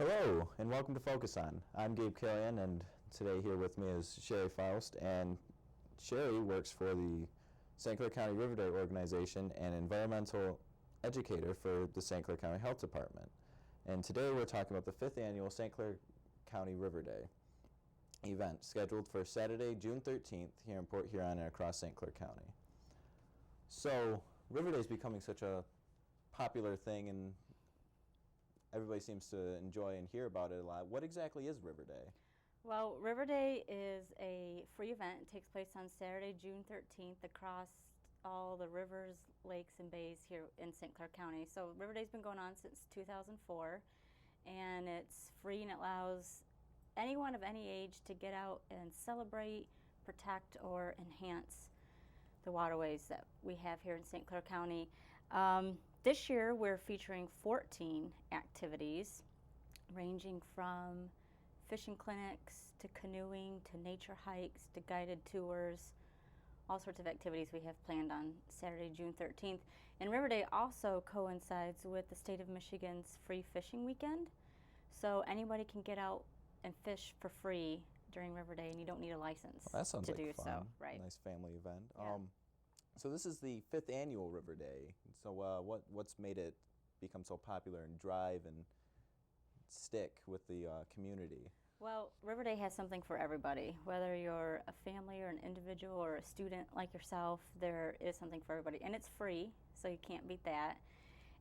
Hello, and welcome to Focus On. I'm Gabe Killian, and today here with me is Sheri Faust, and Sheri works for the St. Clair County River Day organization and environmental educator for the St. Clair County Health Department. And today we're talking about the 5th annual St. Clair County River Day event scheduled for Saturday, June 13th here in Port Huron and across St. Clair County. So, River Day is becoming such a popular thing, and everybody seems to enjoy and hear about it a lot. What exactly is River Day? Well, River Day is a free event. It takes place on Saturday, June 13th across all the rivers, lakes, and bays here in St. Clair County. So River Day's been going on since 2004, and it's free and it allows anyone of any age to get out and celebrate, protect, or enhance the waterways that we have here in St. Clair County. This year we're featuring 14 activities ranging from fishing clinics to canoeing to nature hikes to guided tours, all sorts of activities we have planned on Saturday, June 13th. And River Day also coincides with the state of Michigan's free fishing weekend. So anybody can get out and fish for free during River Day, and you don't need a license Well, that sounds to like do fun. so. Right. Nice family event. Yeah. So this is the 5th annual River Day. So what's made it become so popular and drive and stick with the community? Well, River Day has something for everybody. Whether you're a family or an individual or a student like yourself, there is something for everybody. And it's free, so you can't beat that.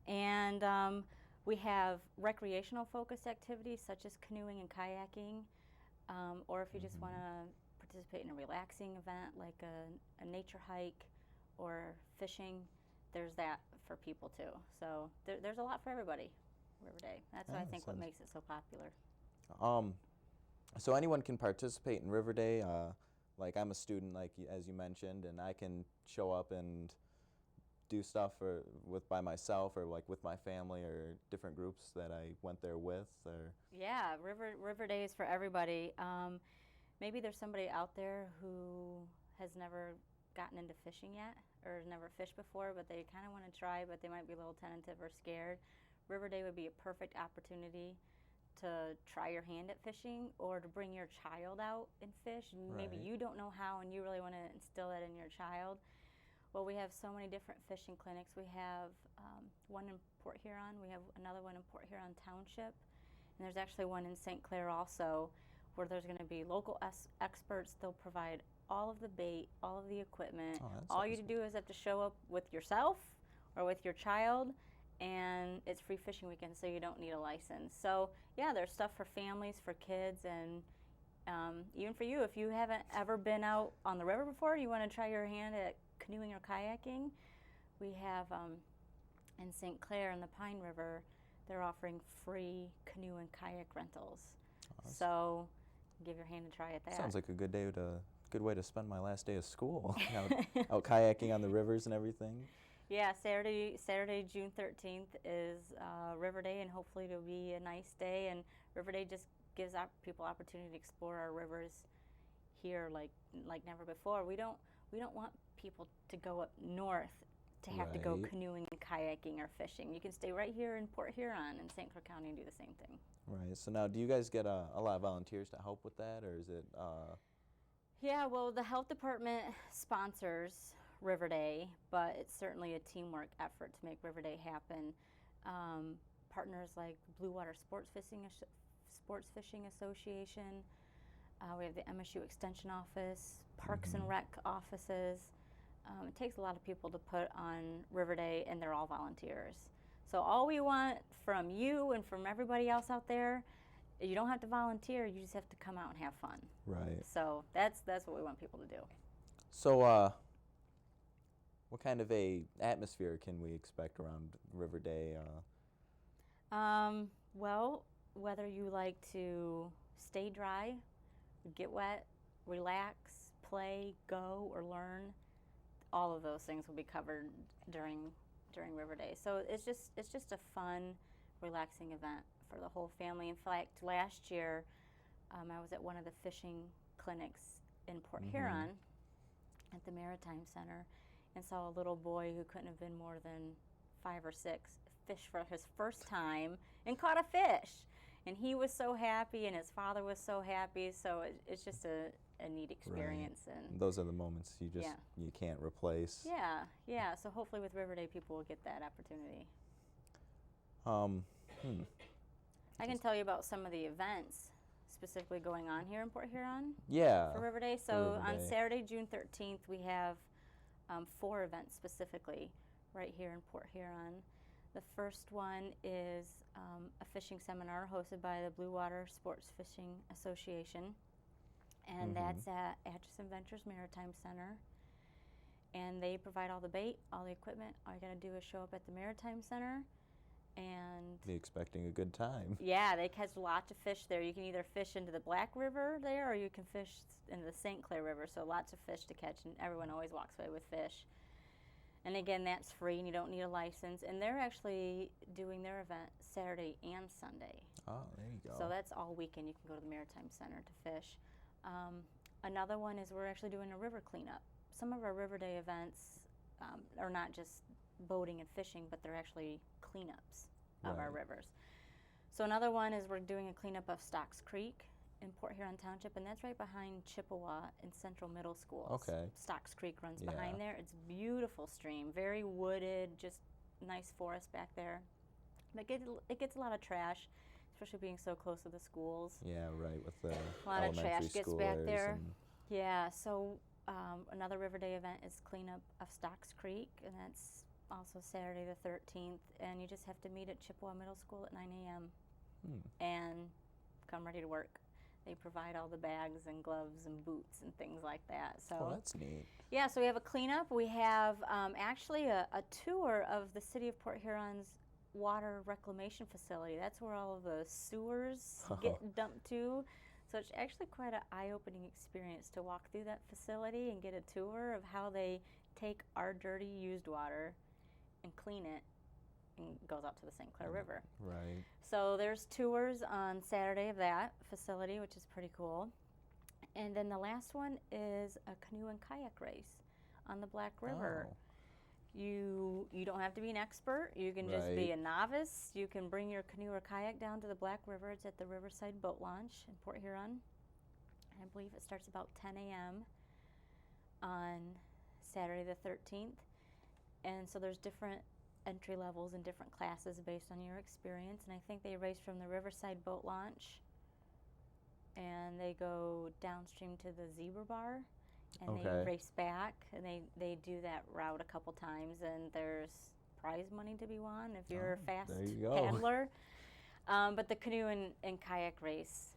And we have recreational focused activities such as canoeing and kayaking, or if you just want to participate in a relaxing event like a nature hike or fishing, there's that for people too. So there's a lot for everybody, River Day. That's what I think what makes it so popular. So anyone can participate in River Day. Like I'm a student, as you mentioned, and I can show up and do stuff by myself or like with my family or different groups that I went there with. Or Yeah, River Day is for everybody. Maybe there's somebody out there who has never gotten into fishing yet or never fished before, but they kind of want to try, but they might be a little tentative or scared. River Day would be a perfect opportunity to try your hand at fishing or to bring your child out and fish. Maybe you don't know how and you really want to instill that in your child. Well, we have so many different fishing clinics. We have one in Port Huron. We have another one in Port Huron Township. And there's actually one in St. Clair also where there's going to be local experts. They'll provide all of the bait, all of the equipment. All you do is have to show up with yourself or with your child, and it's free fishing weekend, so you don't need a license. So yeah, there's stuff for families, for kids, and even for you. If you haven't ever been out on the river before, you want to try your hand at canoeing or kayaking, we have in St. Clair in the Pine River, they're offering free canoe and kayak rentals. So give your hand a try at that. Sounds like a good way to spend my last day of school, out kayaking on the rivers and everything. Yeah, Saturday, June 13th is River Day, and hopefully it'll be a nice day. And River Day just gives people opportunity to explore our rivers here like never before. We don't want people to go up north to have to go canoeing and kayaking or fishing. You can stay right here in Port Huron and St. Clair County and do the same thing. Right. So now, do you guys get a lot of volunteers to help with that, or is it? Yeah, well, the health department sponsors River Day, but it's certainly a teamwork effort to make River Day happen. Partners like Blue Water Sports Fishing Association. We have the MSU Extension Office, Parks and Rec offices. It takes a lot of people to put on River Day, and they're all volunteers. So all we want from you and from everybody else out there, you don't have to volunteer, you just have to come out and have fun. Right. So that's what we want people to do. So what kind of a atmosphere can we expect around River Day? Well, whether you like to stay dry, get wet, relax, play, go, or learn, all of those things will be covered during River Day. So it's just a fun, relaxing event for the whole family. In fact, last year I was at one of the fishing clinics in Port Huron at the Maritime Center and saw a little boy who couldn't have been more than 5 or 6 fish for his first time and caught a fish. And he was so happy, and his father was so happy. So it's just a neat experience. Right. And Those are the moments you just yeah. you can't replace. Yeah, yeah. So hopefully with River Day, people will get that opportunity. Um, I can tell you about some of the events specifically going on here in Port Huron Yeah. for River Day. for So River on Day. Saturday, June 13th, we have 4 events specifically right here in Port Huron. The first one is a fishing seminar hosted by the Blue Water Sports Fishing Association, and that's at Atchison Ventures Maritime Center. And they provide all the bait, all the equipment. All you gotta do is show up at the Maritime Center, and Be expecting a good time. yeah, they catch lots of fish there. You can either fish into the Black River there, or you can fish into the St. Clair River. So lots of fish to catch, and everyone always walks away with fish. And again, that's free, and you don't need a license. And they're actually doing their event Saturday and Sunday. Oh, there you go. So that's all weekend. You can go to the Maritime Center to fish. Another one is we're actually doing a river cleanup. Some of our River Day events are not just boating and fishing, but they're actually cleanups of our Right. rivers. So another one is we're doing a cleanup of Stocks Creek in Port Huron Township, and that's right behind Chippewa and Central Middle Schools. Okay. Stocks Creek runs Yeah. behind there. It's a beautiful stream, very wooded, just nice forest back there. But it gets a lot of trash, especially being so close to the schools. Yeah, right, with the A lot of elementary trash gets back schoolers there. and- Yeah, so another River Day event is cleanup of Stocks Creek, and that's also Saturday the 13th. And you just have to meet at Chippewa Middle School at 9 a.m. and come ready to work. They provide all the bags and gloves and boots and things like that. So Oh, that's neat. yeah, so we have a cleanup. We have actually a tour of the city of Port Huron's water reclamation facility. That's where all of the sewers get dumped to. So it's actually quite an eye-opening experience to walk through that facility and get a tour of how they take our dirty used water and clean it, and it goes out to the St. Clair River. Right. So there's tours on Saturday of that facility, which is pretty cool. And then the last one is a canoe and kayak race on the Black River. Oh. You don't have to be an expert. You can just be Right. a novice. You can bring your canoe or kayak down to the Black River. It's at the Riverside Boat Launch in Port Huron. I believe it starts about 10 a.m. on Saturday the 13th. And so there's different entry levels and different classes based on your experience. And I think they race from the Riverside Boat Launch, and they go downstream to the Zebra Bar, and Okay. they race back, and they do that route a couple times, and there's prize money to be won if you're a Oh, fast there you go. paddler. But the canoe and kayak race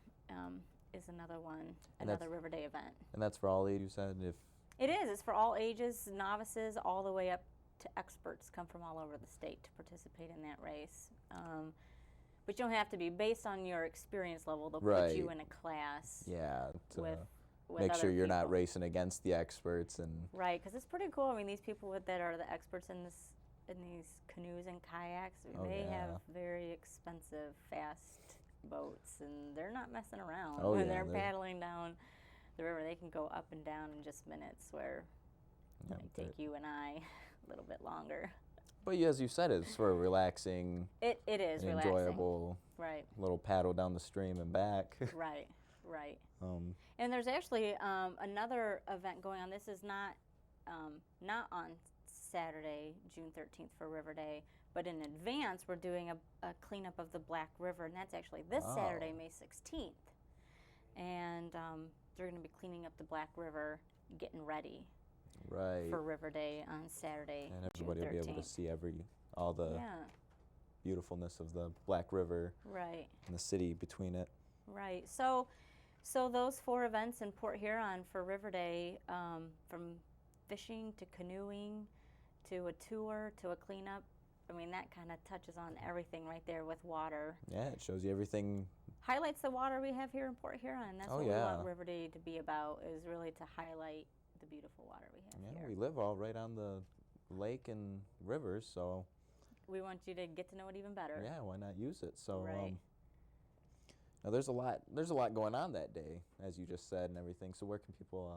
is another one, And another River Day event. And that's for all aid, you said? If It is. It's for all ages, novices, all the way up to experts come from all over the state to participate in that race. But you don't have to be. Based on your experience level, they'll put you Right. in a class Yeah, to with make other sure you're not people. racing against the experts and Right, because it's pretty cool. I mean, these people that are the experts in these canoes and kayaks, Oh, they yeah. have very expensive, fast boats, and they're not messing around Oh, when yeah, they're they're- paddling down the river. They can go up and down in just minutes, where yeah, it might take you and I a little bit longer. But as you said, it's for relaxing, It is relaxing. enjoyable Right, little paddle down the stream and back. right, right. um, And there's actually another event going on. This is not on Saturday, June 13th for River Day, but in advance we're doing a cleanup of the Black River, and that's actually this Oh. Saturday, May 16th. And they're going to be cleaning up the Black River, getting ready right. for River Day on Saturday, And June everybody will 13th. be able to see all the Yeah, beautifulness of the Black River right. and the city between it. Right. So those 4 events in Port Huron for River Day, from fishing to canoeing to a tour to a cleanup, I mean, that kind of touches on everything right there with water. Yeah, it shows you everything. Highlights the water we have here in Port Huron. That's Oh, what we yeah. want River Day to be about, is really to highlight the beautiful water we have Yeah, here. we live all right on the lake and rivers, so We want you to get to know it even better. yeah, why not use it? So Right. now there's a lot going on that day, as you just said, and everything. So where can people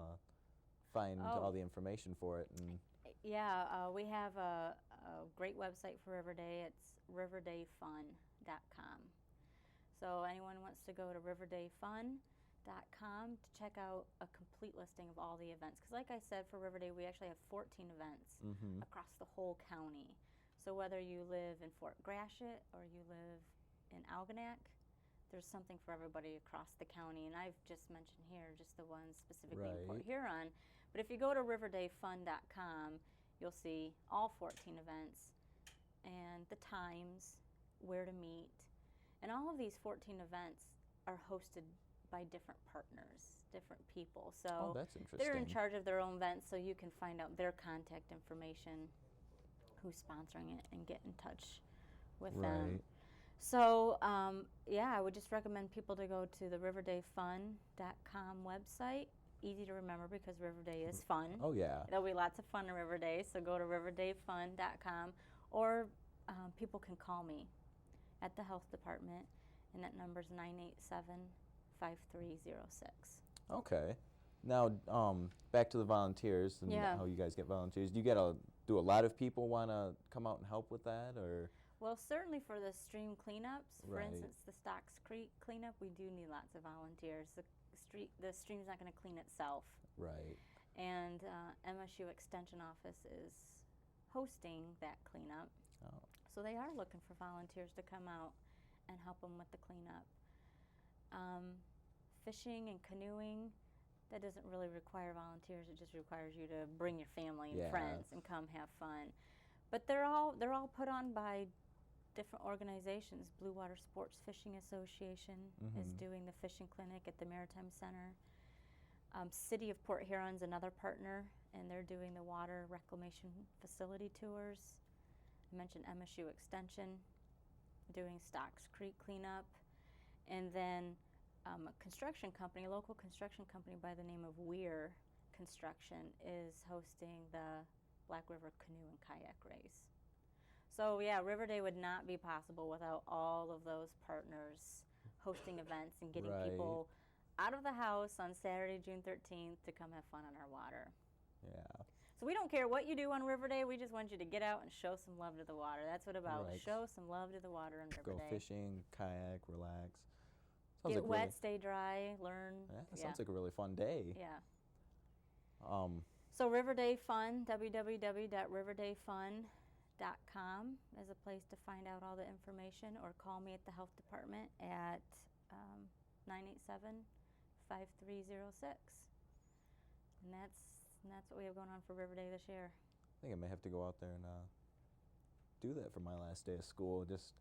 find Oh. all the information for it? And Yeah, we have a great website for River Day. It's riverdayfun.com. So anyone wants to go to riverdayfun.com to check out a complete listing of all the events. Because like I said, for Riverday, we actually have 14 events across the whole county. So whether you live in Fort Gratiot or you live in Algonac, there's something for everybody across the county. And I've just mentioned here just the ones specifically in Port Huron. But if you go to riverdayfun.com, you'll see all 14 events and the times, where to meet. And all of these 14 events are hosted by different partners, different people. So that's interesting. they're in charge of their own events, so you can find out their contact information, who's sponsoring it, and get in touch with them. So, yeah, I would just recommend people to go to the riverdayfun.com website. Easy to remember because Riverday is fun. Oh, yeah. There'll be lots of fun in Riverday, so go to riverdayfun.com. Or people can call me at the health department, and that number's 987-5306. Okay. Now, back to the volunteers and how you guys get volunteers. Do a lot of people want to come out and help with that, or? Well, certainly for the stream cleanups, for instance, the Stocks Creek cleanup, we do need lots of volunteers. The stream's not going to clean itself. Right. And MSU Extension Office is hosting that cleanup. Oh. So they are looking for volunteers to come out and help them with the cleanup. Fishing and canoeing, that doesn't really require volunteers. It just requires you to bring your family and friends and come have fun. But they're all put on by different organizations. Blue Water Sports Fishing Association is doing the fishing clinic at the Maritime Center. City of Port Huron's another partner, and they're doing the water reclamation facility tours. I mentioned MSU Extension doing Stocks Creek cleanup. And then a construction company, a local construction company by the name of Weir Construction is hosting the Black River Canoe and Kayak Race. So yeah, Riverday would not be possible without all of those partners hosting events and getting people out of the house on Saturday, June 13th to come have fun on our water. Yeah. So we don't care what you do on Riverday, we just want you to get out and show some love to the water. That's what about. Show some love to the water on Riverday. Go fishing, kayak, relax. Get wet, stay dry, learn. Yeah, that sounds like a really fun day. Yeah. So Riverday Fun, www.riverdayfun.com is a place to find out all the information, or call me at the health department at 987-5306. And that's what we have going on for Riverday this year. I think I may have to go out there and do that for my last day of school. Just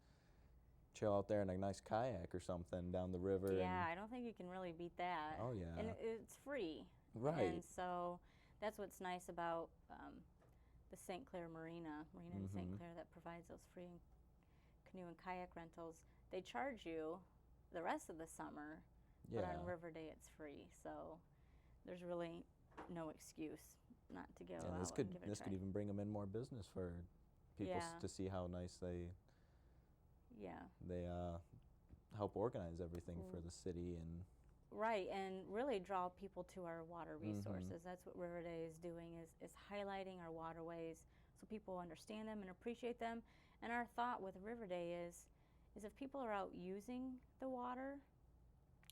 chill out there in a nice kayak or something down the river. Yeah, I don't think you can really beat that. Oh, yeah. And it's free. Right. And so that's what's nice about the St. Clair Marina in St. Clair, that provides those free canoe and kayak rentals. They charge you the rest of the summer, but on Riverday it's free. So there's really no excuse not to go out this and give it a this try. could even bring them in more business for people to see how nice they help organize everything for the city and and really draw people to our water resources. That's what Riverday is doing, is highlighting our waterways so people understand them and appreciate them. And our thought with Riverday is if people are out using the water,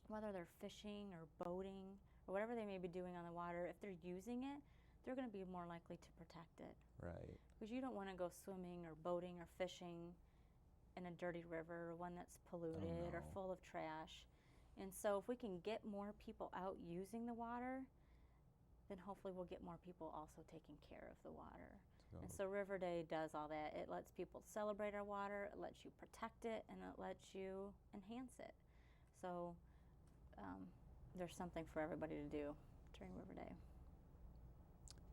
whether they're fishing or boating or whatever they may be doing on the water, if they're using it, they're going to be more likely to protect it. Right. Because you don't want to go swimming or boating or fishing in a dirty river, or one that's polluted or full of trash. And so if we can get more people out using the water, then hopefully we'll get more people also taking care of the water. And so Riverday does all that. It lets people celebrate our water, it lets you protect it, and it lets you enhance it. So there's something for everybody to do during Riverday.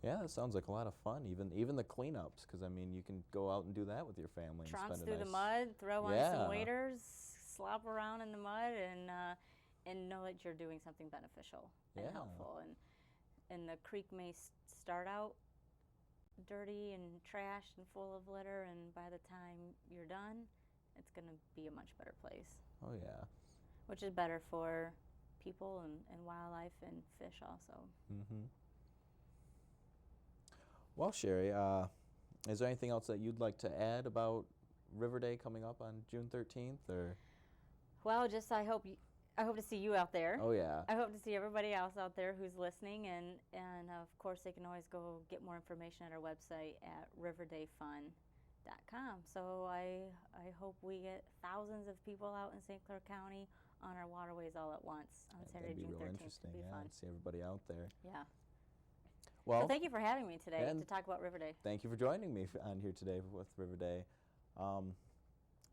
Yeah, that sounds like a lot of fun. Even the cleanups, because I mean, you can go out and do that with your family. Trounce and through the mud, throw on some waders, slop around in the mud, and know that you're doing something beneficial and helpful. And the creek may start out dirty and trashed and full of litter, and by the time you're done, it's going to be a much better place. Oh yeah. Which is better for people and wildlife and fish also. Well, Sheri, is there anything else that you'd like to add about Riverday coming up on June 13th? Or? Well, just I hope to see you out there. Oh yeah. I hope to see everybody else out there who's listening, and of course they can always go get more information at our website at riverdayfun.com. So I hope we get thousands of people out in St. Clair County on our waterways all at once on Saturday, That'd be June real 13th. interesting. It'll be Yeah, fun. see everybody out there. Yeah. Well, So thank you for having me today and to talk about River Day. thank you for joining me on here today with River Day.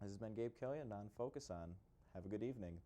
This has been Gabe Killian on Focus On. Have a good evening.